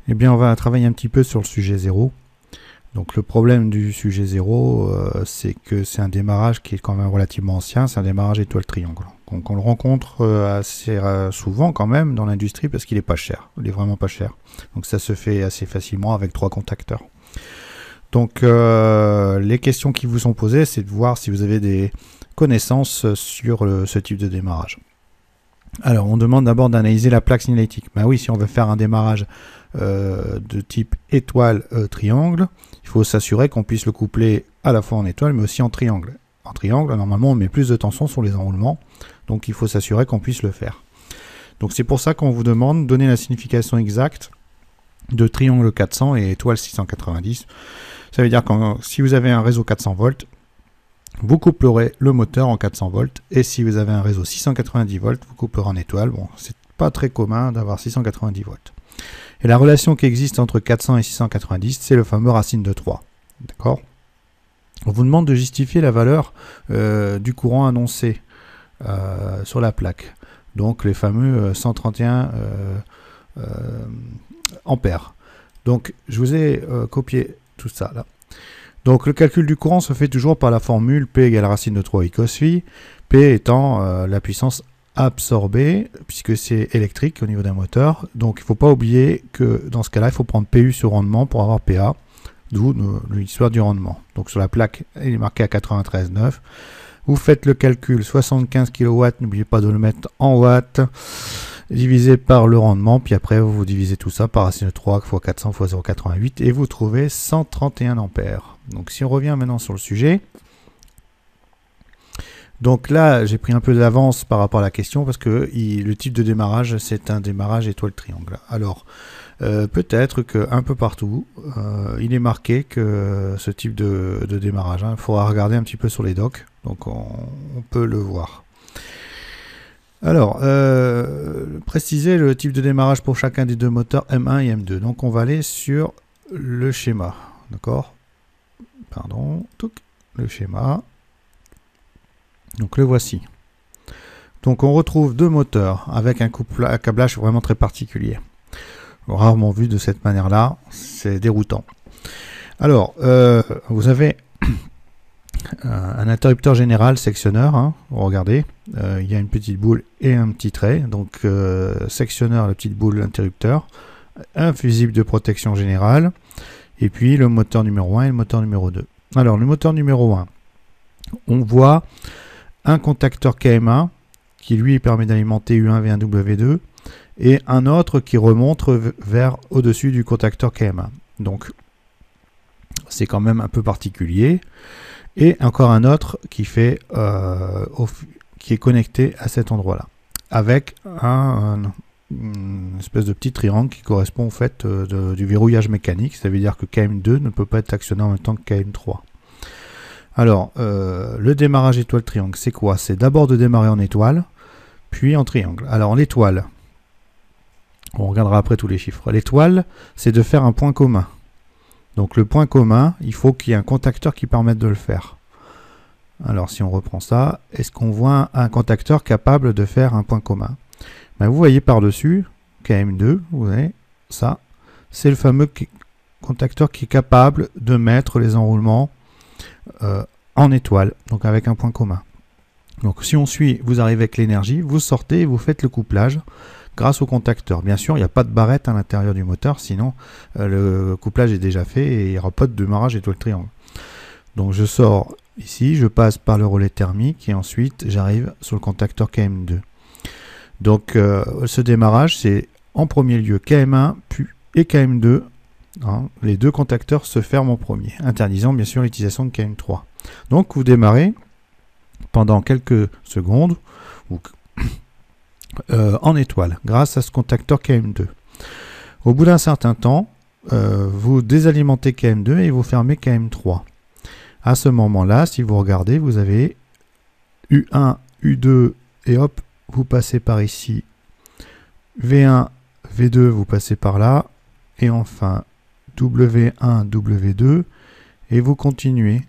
Eh bien, on va travailler un petit peu sur le sujet 0. Donc le problème du sujet 0, c'est que c'est un démarrage qui est quand même relativement ancien, c'est un démarrage étoile triangle. Donc on le rencontre assez souvent quand même dans l'industrie parce qu'il est pas cher, il est vraiment pas cher. Donc ça se fait assez facilement avec 3 contacteurs. Donc les questions qui vous sont posées, c'est de voir si vous avez des connaissances sur ce type de démarrage. Alors on demande d'abord d'analyser la plaque signalétique. Ben oui, si on veut faire un démarrage de type étoile triangle, il faut s'assurer qu'on puisse le coupler à la fois en étoile mais aussi en triangle. En triangle, normalement on met plus de tension sur les enroulements, donc il faut s'assurer qu'on puisse le faire. Donc c'est pour ça qu'on vous demande de donner la signification exacte de triangle 400 et étoile 690. Ça veut dire que si vous avez un réseau 400 volts, vous couplerez le moteur en 400 volts, et si vous avez un réseau 690 volts, vous couperez en étoile. Bon, c'est pas très commun d'avoir 690 volts. Et la relation qui existe entre 400 et 690, c'est le fameux racine de 3. D'accord ? On vous demande de justifier la valeur du courant annoncé sur la plaque. Donc les fameux 131 ampères. Donc je vous ai copié tout ça là. Donc le calcul du courant se fait toujours par la formule P égale racine de 3 I cos phi, P étant la puissance absorbée, puisque c'est électrique au niveau d'un moteur. Donc il ne faut pas oublier que dans ce cas-là, il faut prendre PU sur rendement pour avoir PA, d'où l'histoire du rendement. Donc sur la plaque, il est marqué à 93,9. Vous faites le calcul 75 kW, n'oubliez pas de le mettre en watts, divisé par le rendement, puis après vous divisez tout ça par racine de 3 x 400 x 0,88 et vous trouvez 131 ampères. Donc si on revient maintenant sur le sujet, donc là j'ai pris un peu d'avance par rapport à la question parce que le type de démarrage c'est un démarrage étoile triangle. Alors peut-être qu'un peu partout il est marqué que ce type de démarrage, il faudra regarder un petit peu sur les docs, donc on peut le voir. Alors, préciser le type de démarrage pour chacun des deux moteurs M1 et M2. Donc on va aller sur le schéma, d'accord ? Pardon, le schéma. Donc le voici. Donc on retrouve deux moteurs avec un câblage vraiment très particulier. Rarement vu de cette manière-là, c'est déroutant. Alors, vous avez un interrupteur général sectionneur, hein, regardez, il y a une petite boule et un petit trait, donc sectionneur, la petite boule, l'interrupteur, un fusible de protection générale, et puis le moteur numéro 1 et le moteur numéro 2. Alors le moteur numéro 1, on voit un contacteur KM1 qui lui permet d'alimenter U1, V1, W2, et un autre qui remonte vers au-dessus du contacteur KM1. Donc c'est quand même un peu particulier. Et encore un autre qui fait qui est connecté à cet endroit-là, avec une espèce de petit triangle qui correspond au fait du verrouillage mécanique. Ça veut dire que KM2 ne peut pas être actionné en même temps que KM3. Alors, le démarrage étoile triangle, c'est quoi? C'est d'abord de démarrer en étoile, puis en triangle. Alors, l'étoile, on regardera après tous les chiffres. L'étoile, c'est de faire un point commun. Donc le point commun, il faut qu'il y ait un contacteur qui permette de le faire. Alors si on reprend ça, est-ce qu'on voit un contacteur capable de faire un point commun? Ben, vous voyez par-dessus, KM2, vous voyez, ça, c'est le fameux contacteur qui est capable de mettre les enroulements en étoile, donc avec un point commun. Donc si on suit, vous arrivez avec l'énergie, vous sortez et vous faites le couplage grâce au contacteur. Bien sûr, il n'y a pas de barrette à l'intérieur du moteur, sinon le couplage est déjà fait et il n'y aura pas de démarrage étoile triangle. Donc je sors ici, je passe par le relais thermique et ensuite j'arrive sur le contacteur KM2. Donc ce démarrage, c'est en premier lieu KM1 puis et KM2. Hein, les deux contacteurs se ferment en premier, interdisant bien sûr l'utilisation de KM3. Donc vous démarrez pendant quelques secondes ou en étoile, grâce à ce contacteur KM2. Au bout d'un certain temps, vous désalimentez KM2 et vous fermez KM3. À ce moment-là, si vous regardez, vous avez U1, U2, et hop, vous passez par ici. V1, V2, vous passez par là. Et enfin, W1, W2, et vous continuez.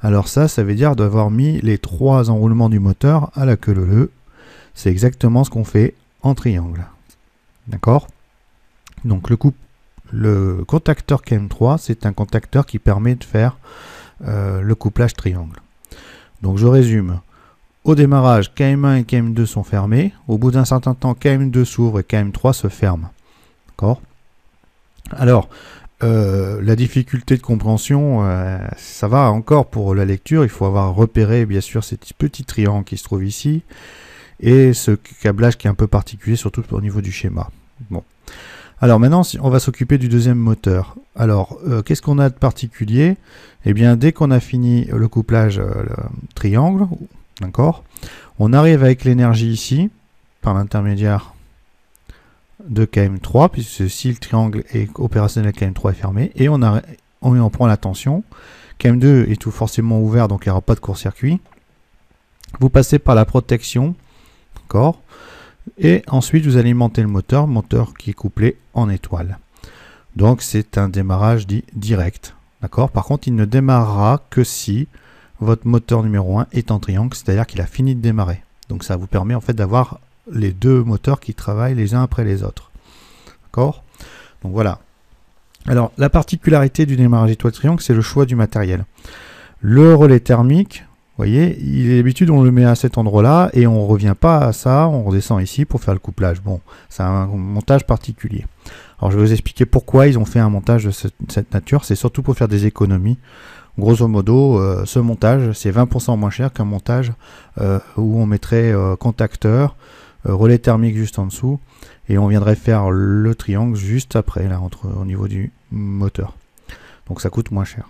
Alors ça veut dire d'avoir mis les trois enroulements du moteur à la queue leu. C'est exactement ce qu'on fait en triangle. D'accord? Donc le contacteur KM3, c'est un contacteur qui permet de faire le couplage triangle. Donc je résume. Au démarrage, KM1 et KM2 sont fermés. Au bout d'un certain temps, KM2 s'ouvre et KM3 se ferme. D'accord? Alors, la difficulté de compréhension, ça va encore pour la lecture. Il faut avoir repéré, bien sûr, ces petits triangles qui se trouvent ici. Et ce câblage qui est un peu particulier, surtout au niveau du schéma. Bon. Alors maintenant, on va s'occuper du deuxième moteur. Alors, qu'est-ce qu'on a de particulier? Eh bien, dès qu'on a fini le couplage triangle, d'accord, on arrive avec l'énergie ici, par l'intermédiaire de KM3, puisque si le triangle est opérationnel, KM3 est fermé, et on prend la tension. KM2 est tout forcément ouvert, donc il n'y aura pas de court-circuit. Vous passez par la protection, d'accord, et ensuite vous alimentez le moteur qui est couplé en étoile. Donc c'est un démarrage dit direct, d'accord. Par contre, il ne démarrera que si votre moteur numéro 1 est en triangle, c'est-à-dire qu'il a fini de démarrer. Donc ça vous permet en fait d'avoir les deux moteurs qui travaillent les uns après les autres. D'accord? Donc voilà. Alors la particularité du démarrage étoile triangle, c'est le choix du matériel. Le relais thermique, vous voyez, d'habitude on le met à cet endroit-là et on ne revient pas à ça, on redescend ici pour faire le couplage. Bon, c'est un montage particulier. Alors je vais vous expliquer pourquoi ils ont fait un montage de cette nature. C'est surtout pour faire des économies. Grosso modo, ce montage, c'est 20% moins cher qu'un montage où on mettrait contacteur, relais thermique juste en dessous, et on viendrait faire le triangle juste après, là, au niveau du moteur. Donc ça coûte moins cher.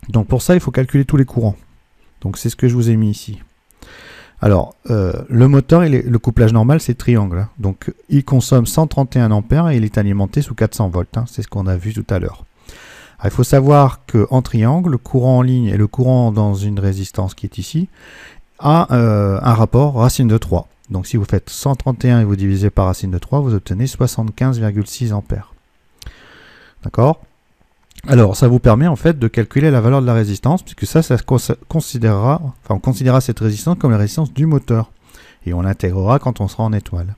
Donc pour ça, il faut calculer tous les courants. Donc c'est ce que je vous ai mis ici. Alors, le moteur, le couplage normal, c'est triangle. Hein. Donc il consomme 131 ampères et il est alimenté sous 400 volts. Hein. C'est ce qu'on a vu tout à l'heure. Il faut savoir qu'en triangle, le courant en ligne et le courant dans une résistance qui est ici a un rapport racine de 3. Donc si vous faites 131 et vous divisez par racine de 3, vous obtenez 75,6 ampères. D'accord? Alors ça vous permet en fait de calculer la valeur de la résistance, puisque ça on considérera cette résistance comme la résistance du moteur. Et on l'intégrera quand on sera en étoile.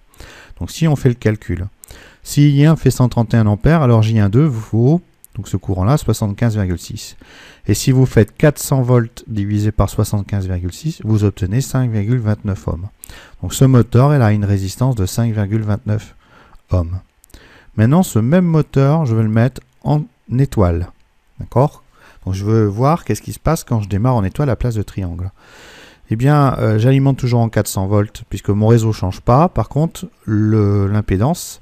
Donc si on fait le calcul, si I1 fait 131 ampères, alors J12 vaut, donc ce courant-là, 75,6. Et si vous faites 400 volts divisé par 75,6, vous obtenez 5,29 ohms. Donc ce moteur, il a une résistance de 5,29 ohms. Maintenant, ce même moteur, je vais le mettre en étoile. D'accord? Donc je veux voir qu'est-ce qui se passe quand je démarre en étoile à la place de triangle. Eh bien, j'alimente toujours en 400 volts puisque mon réseau ne change pas. Par contre, l'impédance,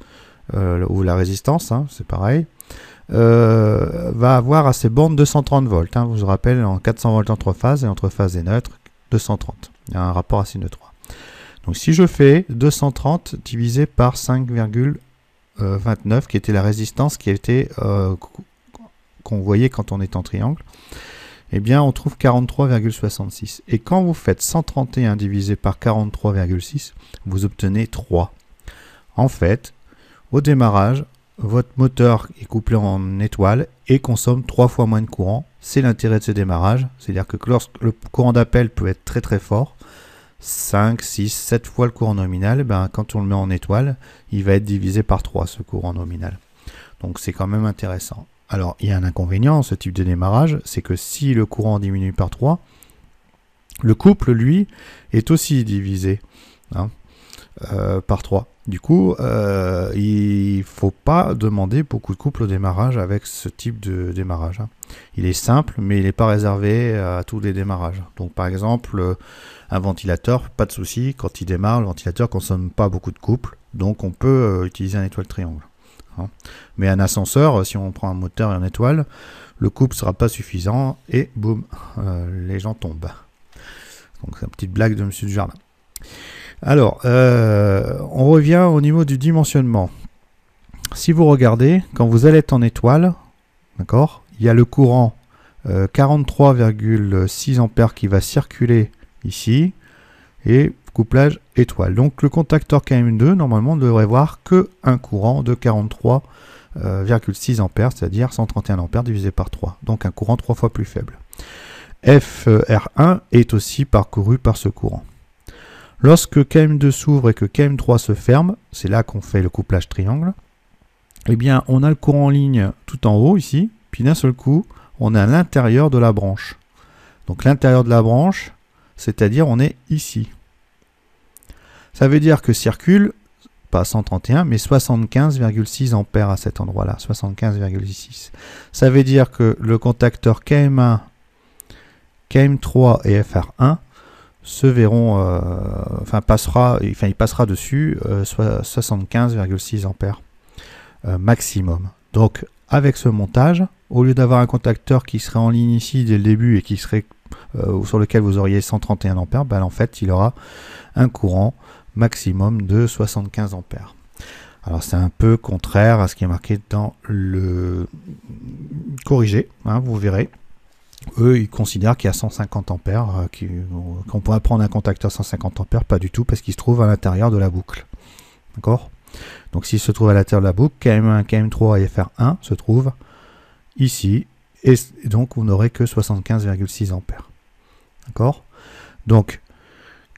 ou la résistance, hein, c'est pareil, va avoir à ses bornes 230 volts. Hein. Je vous rappelle, en 400 volts entre phases et entre phase et neutre, 230. Il y a un rapport à racine de 3. Donc si je fais 230 divisé par 5,29, qui était la résistance qui était qu'on voyait quand on est en triangle, eh bien on trouve 43,66. Et quand vous faites 131 divisé par 43,6, vous obtenez 3. En fait, au démarrage, votre moteur est couplé en étoile et consomme 3 fois moins de courant. C'est l'intérêt de ce démarrage. C'est-à-dire que lorsque le courant d'appel peut être très très fort, 5, 6, 7 fois le courant nominal, ben, quand on le met en étoile, il va être divisé par 3 ce courant nominal. Donc c'est quand même intéressant. Alors il y a un inconvénient, ce type de démarrage, c'est que si le courant diminue par 3, le couple, lui, est aussi divisé par 3. Du coup, il ne faut pas demander beaucoup de couple au démarrage avec ce type de démarrage. Hein. Il est simple, mais il n'est pas réservé à tous les démarrages. Donc par exemple, un ventilateur, pas de souci, quand il démarre, le ventilateur ne consomme pas beaucoup de couple, donc on peut utiliser un étoile triangle. Hein. Mais un ascenseur, si on prend un moteur et une étoile, le couple ne sera pas suffisant et boum, les gens tombent. Donc c'est une petite blague de Monsieur Dujardin. Alors, on revient au niveau du dimensionnement. Si vous regardez, quand vous allez être en étoile, d'accord, il y a le courant 43,6 ampères qui va circuler ici, et couplage étoile. Donc le contacteur KM2, normalement, ne devrait voir qu'un courant de 43,6 ampères, c'est-à-dire 131 ampères divisé par 3. Donc un courant 3 fois plus faible. FR1 est aussi parcouru par ce courant. Lorsque KM2 s'ouvre et que KM3 se ferme, c'est là qu'on fait le couplage triangle, eh bien, on a le courant en ligne tout en haut ici, puis d'un seul coup, on est à l'intérieur de la branche. Donc l'intérieur de la branche, c'est-à-dire on est ici. Ça veut dire que circule, pas 131, mais 75,6 ampères à cet endroit-là, 75,6. Ça veut dire que le contacteur KM1, KM3 et FR1 se verront, il passera dessus soit 75,6 ampères maximum. Donc avec ce montage, au lieu d'avoir un contacteur qui serait en ligne ici dès le début et qui serait sur lequel vous auriez 131 ampères, ben, en fait il aura un courant maximum de 75 ampères. Alors c'est un peu contraire à ce qui est marqué dans le corrigé, hein, vous verrez. Eux, ils considèrent qu'il y a 150 ampères, qu'on pourrait prendre un contacteur 150 ampères, pas du tout, parce qu'il se trouve à l'intérieur de la boucle. D'accord? Donc s'il se trouve à l'intérieur de la boucle, KM1, KM3 et FR1 se trouvent ici, et donc vous n'aurez que 75,6 ampères. D'accord? Donc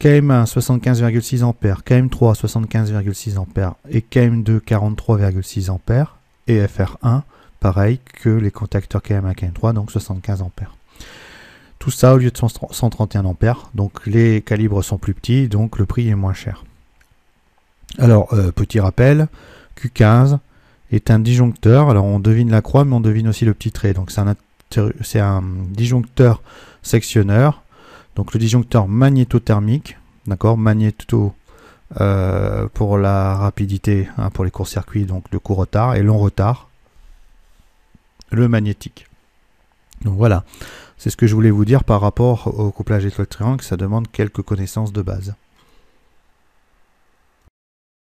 KM1 75,6 ampères, KM3 75,6 ampères et KM2 43,6 ampères et FR1 pareil que les contacteurs KM1 KM3, donc 75 ampères. Tout ça au lieu de 131 ampères, donc les calibres sont plus petits, donc le prix est moins cher. Alors petit rappel, Q15 est un disjoncteur, alors on devine la croix mais on devine aussi le petit trait, donc c'est un disjoncteur sectionneur. Donc le disjoncteur magnétothermique, d'accord, magnéto pour la rapidité, hein, pour les courts-circuits, donc le court retard, et long retard, le magnétique. Donc voilà, c'est ce que je voulais vous dire par rapport au couplage étoile-triangle, ça demande quelques connaissances de base.